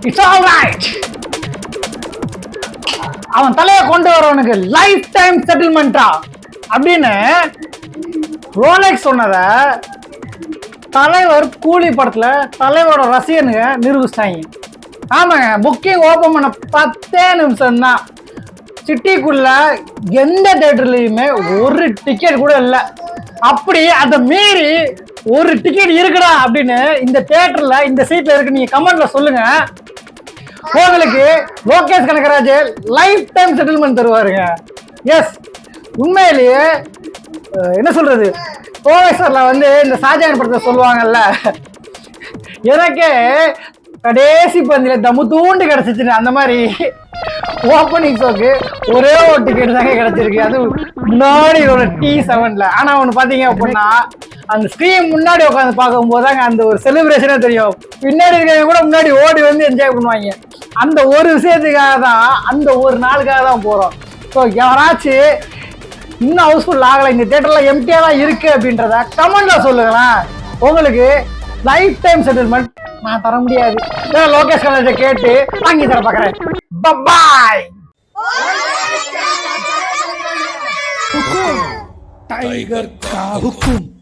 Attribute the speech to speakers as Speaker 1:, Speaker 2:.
Speaker 1: It's all right. அவன் தலையை கொண்டு வரவனுக்கு லைஃப் டைம் செட்டில்மெண்டா அப்படின்னு ரோலெக்ஸ் சொன்னத தலைவர் கூலி படத்துல தலைவரோட ரசிகனுங்க நிரூபிச்சிட்டாங்க. ஆமாங்க, புக்கிங் ஓபன் பண்ண 10 நிமிஷம் தான். சிட்டிக்குள்ள எந்த தியேட்டர்லயுமே ஒரு டிக்கெட் கூட இல்லை. அப்படி அதை மீறி ஒரு டிக்கெட் இருக்குடா அப்படின்னு இந்த தியேட்டர்ல இந்த சீட்ல இருக்கு நீங்க கமெண்ட்ல சொல்லுங்க. உங்களுக்கு Lokesh Kanagaraj lifetime settlement தருவாருங்க. எஸ், உண்மையிலேயே என்ன சொல்றது, கோவேஸ்வரில் வந்து இந்த ஷாஜகான் படத்தை சொல்லுவாங்கல்ல, எனக்கே கடைசி பந்தில தம்மு தூண்டு கிடைச்சிச்சு. அந்த மாதிரி ஓப்பனிங் ஷோக்கு ஒரே ஒரு டிக்கெட் தாங்க கிடைச்சிருக்கு. அது முன்னாடி ஒரு T7ல. ஆனா ஒண்ணு பாத்தீங்க அப்படின்னா அந்த ஸ்கிரீன் முன்னாடி உட்காந்து பார்க்கும்போது தாங்க அந்த ஒரு செலிப்ரேஷனே தெரியும். பின்னாடி இருக்கிறவங்க கூட முன்னாடி ஓடி வந்து என்ஜாய் பண்ணுவாங்க. அந்த ஒரு விஷயத்துக்காக தான், அந்த ஒரு நாளுக்காக தான் போறோம். ஸோ யாராச்சும் இன்னும் ஹவுஸ்ஃபுல் ஆகலை, இந்த தியேட்டர்ல எம்டியா தான் இருக்கு அப்படின்றத கமெண்ட்ல சொல்லுங்களேன். உங்களுக்கு லைஃப் டைம் செட்டில்மெண்ட் நான் தர முடியாது. லோகேஷ் கனகராஜை கேட்டு வாங்கி தர பாக்குறேன். பாய்.
Speaker 2: टाइगर का हुक्म।